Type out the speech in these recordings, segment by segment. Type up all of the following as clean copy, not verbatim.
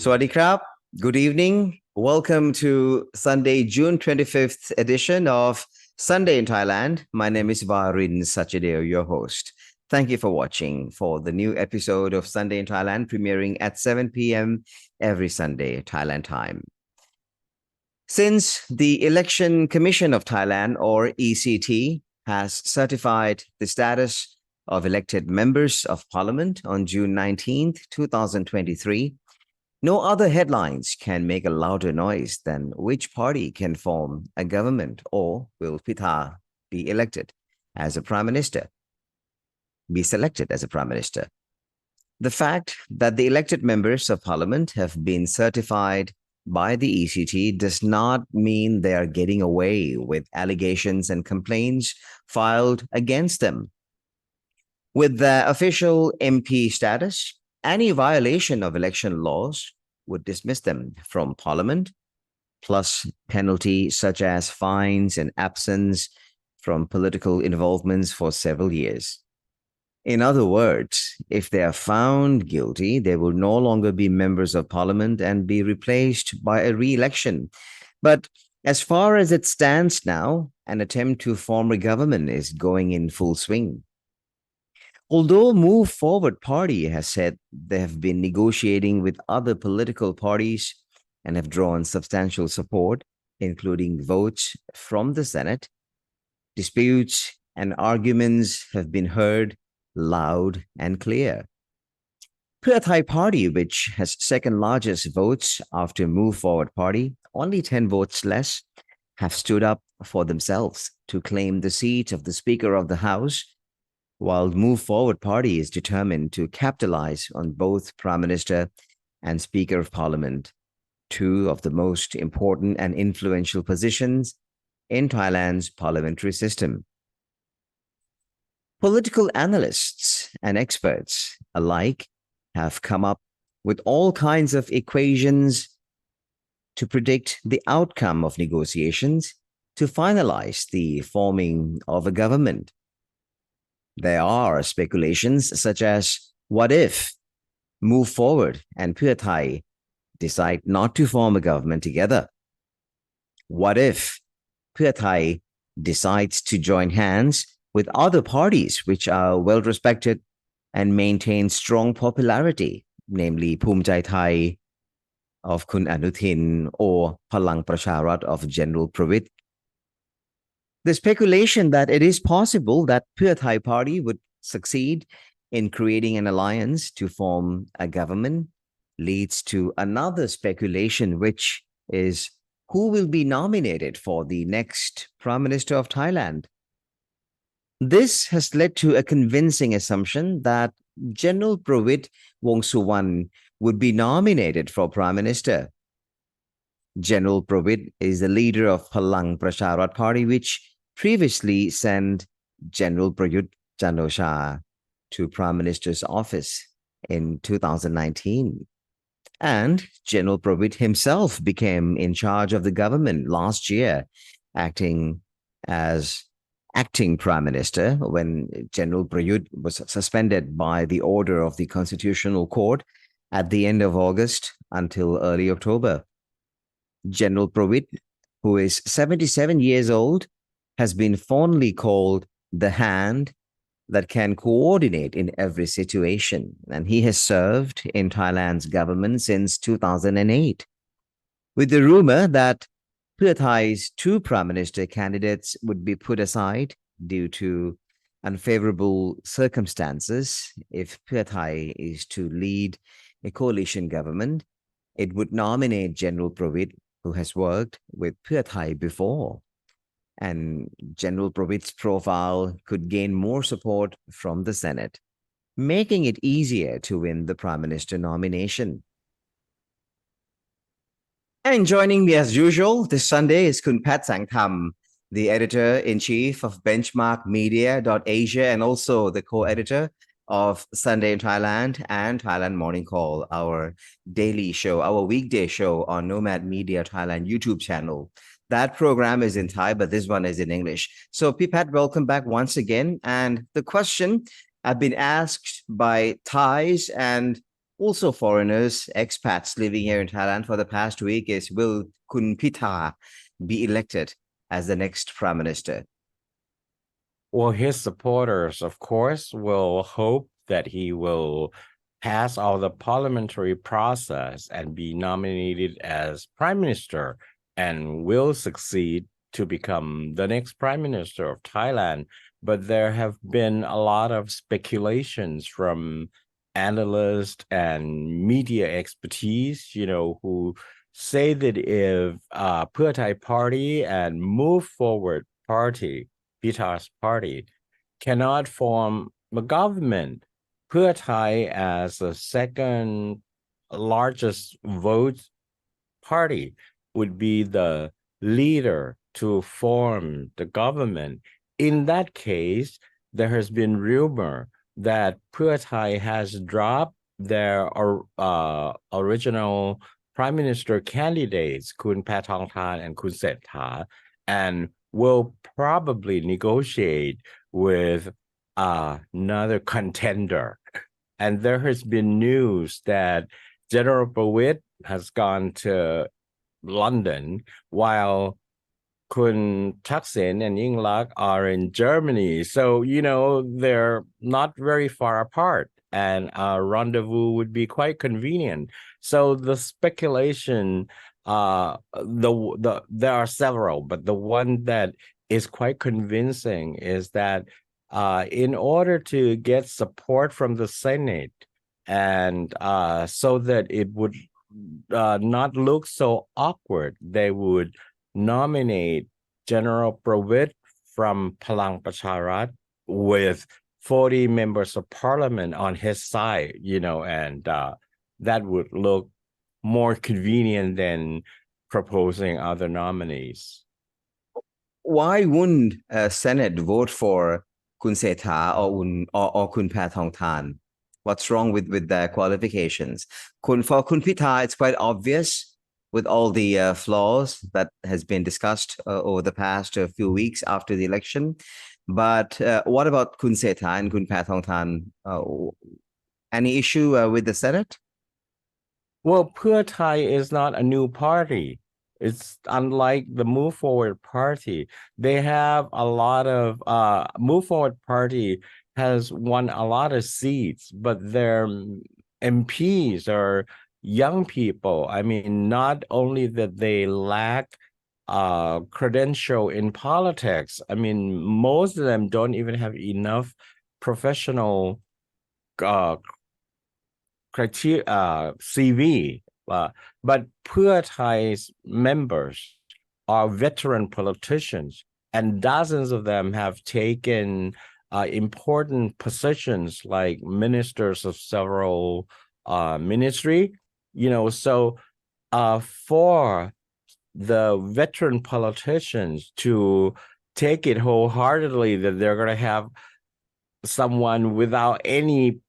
Sawasdee krab. Good evening. Welcome to Sunday, June 25th edition of Sunday in Thailand. My name is Varin Sachadeo, your host. Thank you for watching for the new episode of Sunday in Thailand, premiering at 7 p.m. every Sunday, Thailand time. Since the Election Commission of Thailand, or ECT, has certified the status of elected members of parliament on June 19th, 2023, no other headlines can make a louder noise than which party can form a government or will Pitha be elected as a prime minister, be selected as a prime minister. The fact that the elected members of parliament have been certified by the ECT does not mean they are getting away with allegations and complaints filed against them. With their official MP status, any violation of election laws would dismiss them from parliament, plus penalties such as fines and absence from political involvements for several years. In other words, if they are found guilty, they will no longer be members of parliament and be replaced by a re-election. But as far as it stands now, an attempt to form a government is going in full swing. Although Move Forward Party has said they have been negotiating with other political parties and have drawn substantial support, including votes from the Senate, disputes and arguments have been heard loud and clear. Pheu Thai Party, which has second largest votes after Move Forward Party, only 10 votes less, have stood up for themselves to claim the seat of the Speaker of the House, while Move Forward Party is determined to capitalize on both Prime Minister and Speaker of Parliament, two of the most important and influential positions in Thailand's parliamentary system. Political analysts and experts alike have come up with all kinds of equations to predict the outcome of negotiations to finalize the forming of a government. There are speculations such as, what if Move Forward and Pheu Thai decide not to form a government together? What if Pheu Thai decides to join hands with other parties which are well respected and maintain strong popularity, namely Phumjai Thai of Kun Anuthin or Palang Pracharat of General Pravit? The speculation that it is possible that Pheu Thai Party would succeed in creating an alliance to form a government leads to another speculation, which is who will be nominated for the next Prime Minister of Thailand. This has led to a convincing assumption that General Pravit Wongsuwan would be nominated for Prime Minister. General Pravit is the leader of Palang Pracharat Party, which previously sent General Prayut Chan-o-cha to Prime Minister's office in 2019. And General Pravit himself became in charge of the government last year, acting as acting Prime Minister when General Prayut was suspended by the order of the Constitutional Court at the end of August until early October. General Pravit, who is 77 years old, has been fondly called the hand that can coordinate in every situation, and he has served in Thailand's government since 2008. With the rumor that Pheu Thai's two prime minister candidates would be put aside due to unfavorable circumstances if Pheu Thai is to lead a coalition government, it would nominate General Pravit, who has worked with Pheu Thai before. And General Pravit's profile could gain more support from the Senate, making it easier to win the Prime Minister nomination. And joining me as usual this Sunday is Kun Pat Sangtham, the editor-in-chief of Benchmark Media.Asia and also the co-editor of Sunday in Thailand and Thailand Morning Call, our daily show, our weekday show on Nomad Media Thailand YouTube channel. That program is in Thai, but this one is in English. So, Pipat, welcome back once again. And the question I've been asked by Thais and also foreigners, expats living here in Thailand for the past week is, will Kun Pitha be elected as the next prime minister? Well, his supporters, of course, will hope that he will pass all the parliamentary process and be nominated as prime minister and will succeed to become the next prime minister of Thailand. But there have been a lot of speculations from analysts and media expertise, who say that if Pheu Thai Party and Move Forward Party Pita's party cannot form a government. Pheu Thai, as the second largest vote party, would be the leader to form the government. In that case, there has been rumor that Pheu Thai has dropped their original prime minister candidates, Kun Pathongthan and Kun Sethar, and will probably negotiate with another contender. And there has been news that General Prawit has gone to London while Kun Thaksin and Yingluck are in Germany. So, they're not very far apart, and a rendezvous would be quite convenient. So the speculation, there are several, but the one that is quite convincing is that in order to get support from the Senate and so that it would not look so awkward, they would nominate General Prawit from Palang Pracharat with 40 members of parliament on his side, and that would look more convenient than proposing other nominees. Why wouldn't Senate vote for Kun Setha or Kun Pathongthan? What's wrong with their qualifications? For Kun Pitha, it's quite obvious with all the flaws that has been discussed over the past few weeks after the election. But what about Kun Setha and Kun Pathongthan? Any issue with the Senate? Well, Pheu Thai is not a new party. It's unlike the Move Forward Party. They have a lot of Move Forward Party has won a lot of seats, but their MPs are young people. I mean, not only that they lack credential in politics. I mean, most of them don't even have enough professional criteria CV. But Pheu Thai's members are veteran politicians, and dozens of them have taken important positions like ministers of several ministry. So for the veteran politicians to take it wholeheartedly that they're going to have someone without any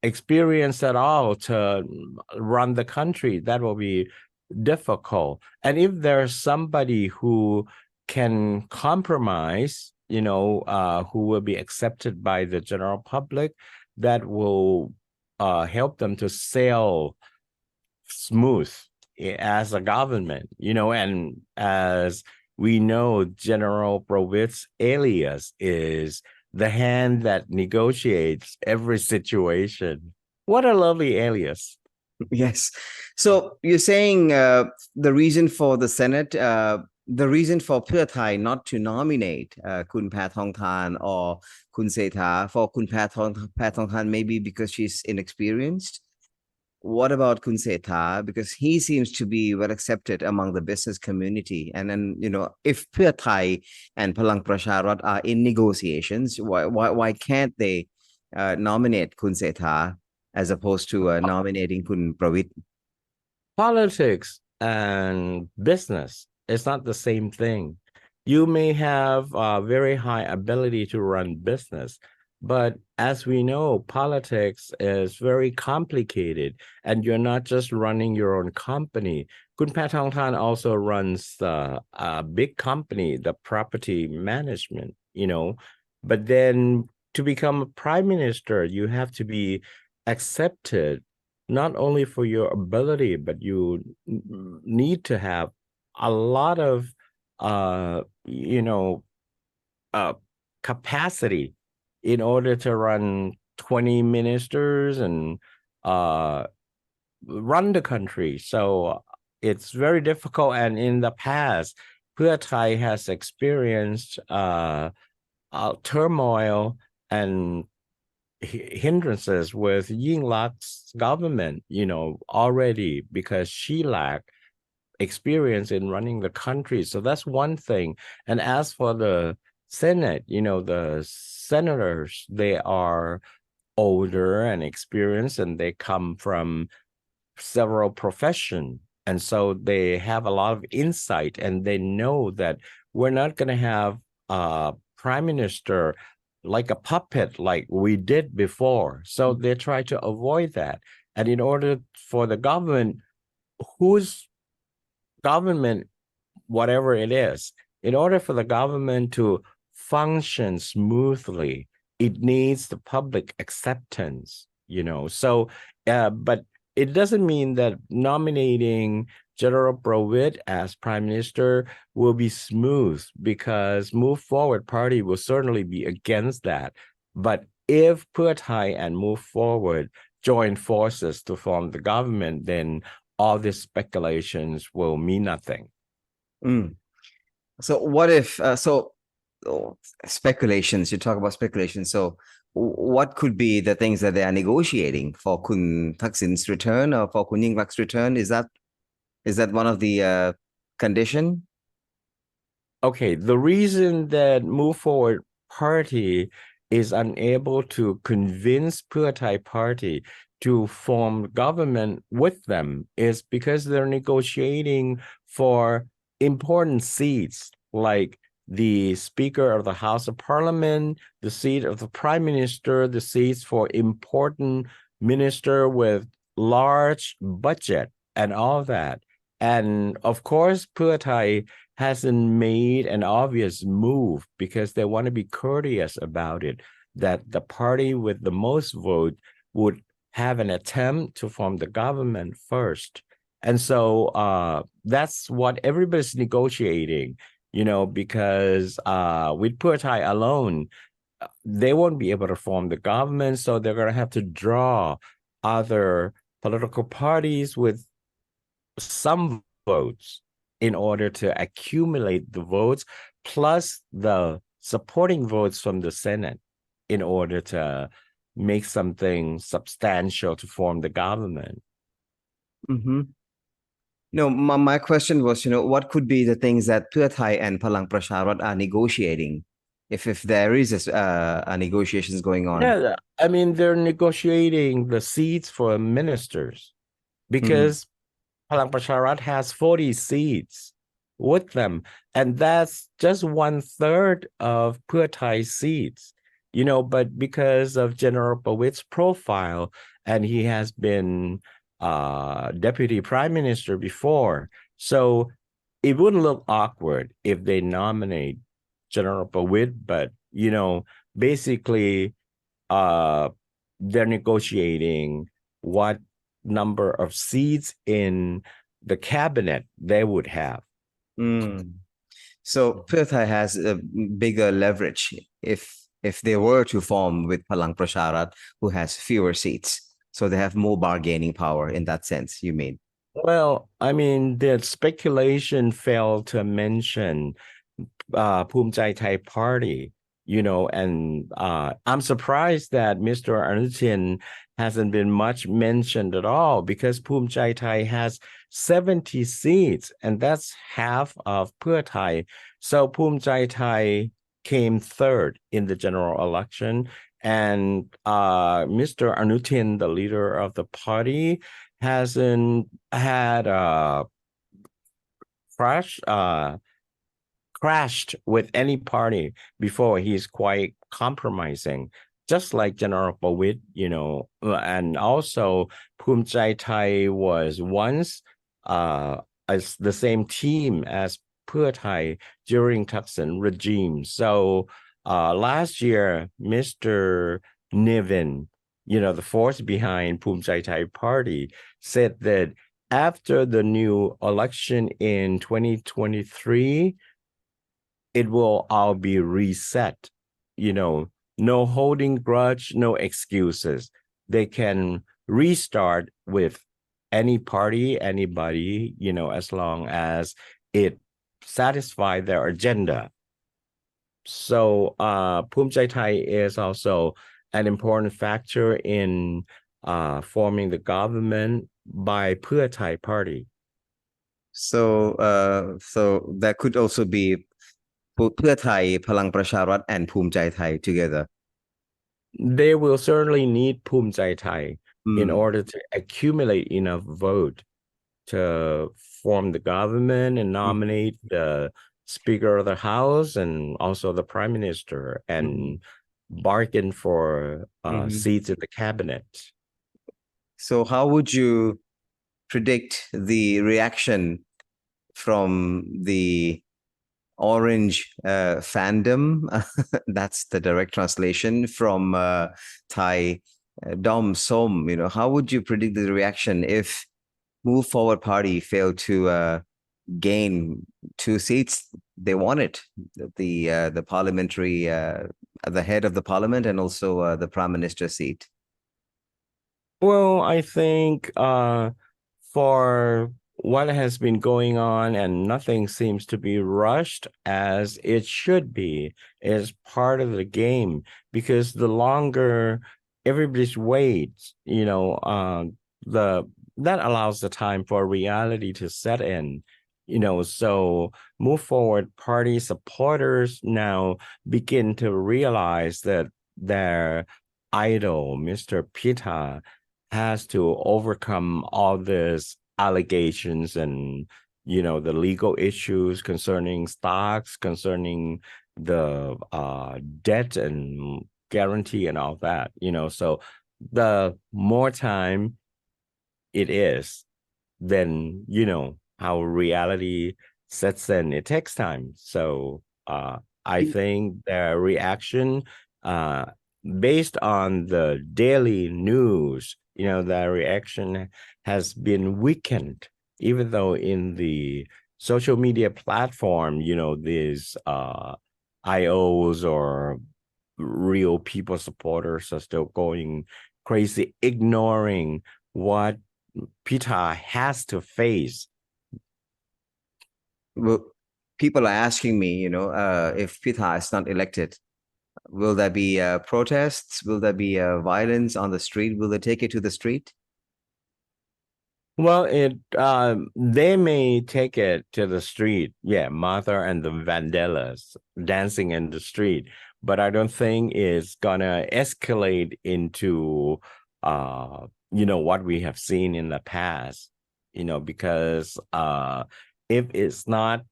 experience at all to run the country, that will be difficult. And if there's somebody who can compromise, who will be accepted by the general public, that will help them to sail smooth as a government, and as we know, General Prawit's alias is the hand that negotiates every situation. What a lovely alias. Yes. So you're saying the reason for the Senate, the reason for Pheu Thai not to nominate Kun Pathongthan or Kun Setha for Kun Pathongthan maybe because she's inexperienced. What about Kun Setha? Because he seems to be well accepted among the business community. And then, if Pheu Thai and Palang Pracharat are in negotiations, why can't they nominate Kun Setha as opposed to nominating Kun Prawit? Politics and business is not the same thing. You may have a very high ability to run business, but as we know, politics is very complicated, and you're not just running your own company. Kun Pathongthan also runs a big company, the property management, But then to become a prime minister, you have to be accepted not only for your ability, but you need to have a lot of you know uh capacity in order to run 20 ministers and uh run the country. So it's very difficult. And in the past, Pheu Thai has experienced turmoil and hindrances with Yingluck's government, already because she lacked experience in running the country. So that's one thing. And as for the Senate, the senators, they are older and experienced, and they come from several profession, and so they have a lot of insight, and they know that we're not going to have a prime minister like a puppet like we did before. So they try to avoid that. And in order for the government, whose government, whatever it is, in order for the government to function smoothly, it needs the public acceptance. So, but it doesn't mean that nominating General Pravitt as prime minister will be smooth, because Move Forward Party will certainly be against that. But if Pheu Thai and Move Forward join forces to form the government, then all these speculations will mean nothing. Mm. So what if speculations? You talk about speculations. So what could be the things that they are negotiating for Kun Thaksin's return or for Kun Yingluck's return? Is that one of the condition? Okay, the reason that Move Forward Party is unable to convince Pheu Thai Party to form government with them is because they're negotiating for important seats like the Speaker of the House of Parliament, the seat of the Prime Minister, the seats for important minister with large budget and all that. And of course, Pheu Thai hasn't made an obvious move because they want to be courteous about it, that the party with the most vote would have an attempt to form the government first. And so that's what everybody's negotiating, because with Pheu Thai alone, they won't be able to form the government. So they're going to have to draw other political parties with some votes in order to accumulate the votes plus the supporting votes from the Senate in order to make something substantial to form the government. Mm-hmm. No, my question was, what could be the things that Pheu Thai and Palang Pracharat are negotiating, if there is a negotiations going on? Yeah, I mean, they're negotiating the seats for ministers Mm-hmm. because Palang Pracharat has 40 seats with them, and that's just 1/3 of Pheu Thai's seats. But because of General Pravitt's profile, and he has been deputy prime minister before, so it wouldn't look awkward if they nominate General Pravitt, but basically uh they're negotiating what number of seats in the cabinet they would have. Mm. So Pheu Thai has a bigger leverage if they were to form with Palang Pracharat, who has fewer seats. So they have more bargaining power in that sense, you mean? Well, I mean, the speculation failed to mention Phum Jai Thai Party, and I'm surprised that Mr. Anutin hasn't been much mentioned at all, because Phum Jai Thai has 70 seats, and that's half of Pheu Thai. So Phum Jai Thai came third in the general election, and Mr. Anutin, the leader of the party, hasn't had a crash crashed with any party before. He's quite compromising, just like General Pravitt, and also Phum Jai Thai was once as the same team as Pheu Thai during Thaksin regime. So last year, Mr. Niven the force behind Phum Jai Thai Party, said that after the new election in 2023, it will all be reset. No holding grudge, no excuses. They can restart with any party, anybody, as long as it satisfy their agenda. So Phum Jai Thai is also an important factor in forming the government by Pheu Thai Party. So that could also be เพื่อไทยพลังประชารัฐ and ภูมิใจไทย together. They will certainly need Phum Jai Thai in Mm, order to accumulate enough vote to form the government and mm, nominate the Speaker of the House and also the Prime Minister and mhm, bargain for mhm. seats in the cabinet. So how would you predict the reaction from the orange fandom? That's the direct translation from Thai Dom Som. How would you predict the reaction if Move Forward Party failed to gain 2 seats they wanted? The parliamentary, the head of the parliament, and also the prime minister seat. Well, I think for what has been going on and nothing seems to be rushed as it should be is part of the game because the longer everybody's waits, the that allows the time for reality to set in. So Move Forward Party supporters now begin to realize that their idol, Mr. Pita, has to overcome all these allegations and the legal issues concerning stocks, concerning the debt and guarantee and all that. So the more time it is, then how reality sets in. It takes time. So I think their reaction uh based on the daily news, their reaction has been weakened, even though in the social media platform, these IOs or real people supporters are still going crazy, ignoring what Pita has to face. Well, people are asking me, if Pitha is not elected, will there be protests? Will there be violence on the street? Will they take it to the street? Well, they may take it to the street. Yeah, Martha and the Vandellas dancing in the street, but I don't think it's gonna escalate into what we have seen in the past, because if it's not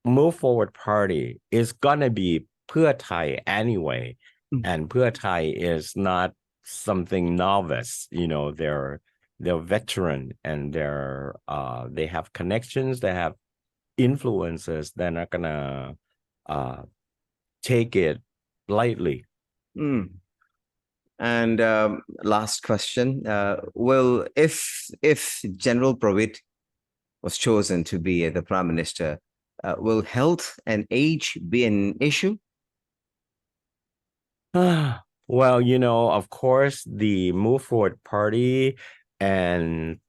Move Forward Party, it's gonna be Pheu Thai anyway, Mm. and Pheu Thai is not something novice. They're veteran and they have connections, they have influences. They're not gonna uh take it lightly. Mm. And last question: will if General Pravit was chosen to be the prime minister, will health and age be an issue? Well, of course, the Move Forward Party and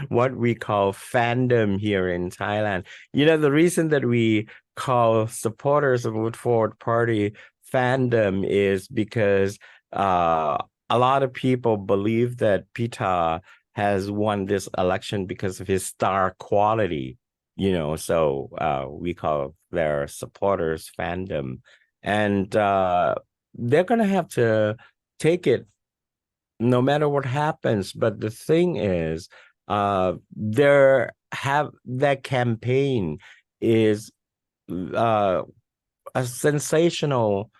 what we call fandom here in Thailand. The reason that we call supporters of Move Forward Party fandom is because uh, a lot of people believe that Pita has won this election because of his star quality. So we call their supporters fandom. And they're going to have to take it no matter what happens. But the thing is, their campaign is uh, a sensational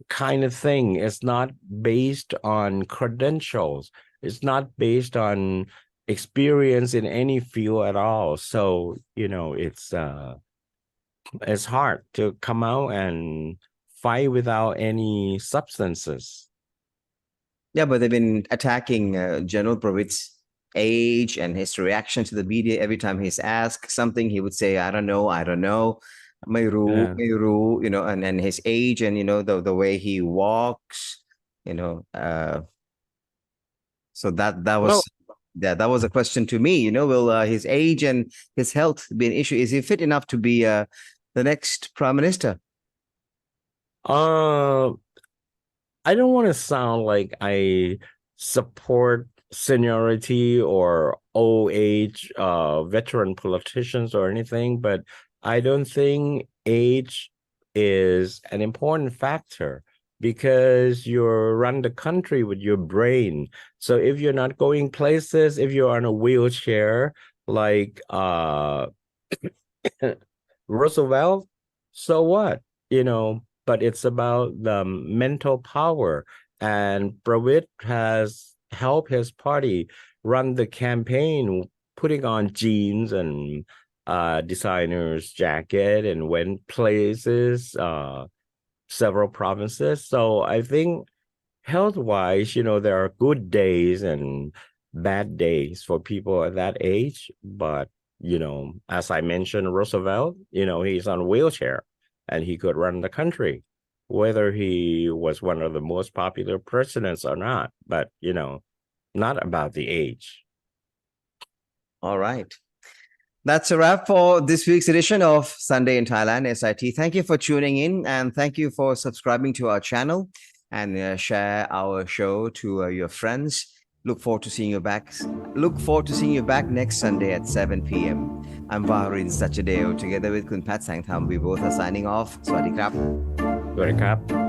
kind of thing. It's not based on credentials. It's not based on experience in any field at all. So, it's hard to come out and fight without any substances. Yeah, but they've been attacking General Pravit's age and his reaction to the media. Every time he's asked something, he would say, I don't know, I don't know.ไม่รู้, Yeah. ไม่รู้, and his age and, the way he walks, so that was, Well, that was a question to me, will his age and his health be an issue? Is he fit enough to be the next prime minister? uh, I don't want to sound like I support seniority or old age veteran politicians or anything, but I don't think age is an important factor because you run the country with your brain. So if you're not going places, if you're on a wheelchair, like Roosevelt, so what? But it's about the mental power. And Pravit has helped his party run the campaign, putting on jeans and designers jacket and went places, several provinces. So I think health wise, there are good days and bad days for people at that age. But, as I mentioned, Roosevelt, he's on a wheelchair and he could run the country, whether he was one of the most popular presidents or not. But, not about the age. All right. That's a wrap for this week's edition of Sunday in Thailand SIT. Thank you for tuning in and thank you for subscribing to our channel and share our show to your friends. Look forward to seeing you back. Look forward to seeing you back next Sunday at 7 p.m. I'm Vaharin Sachadeo. Together with Kun Pat Sangtham, we both are signing off. Swadee krap. สวัสดีครับ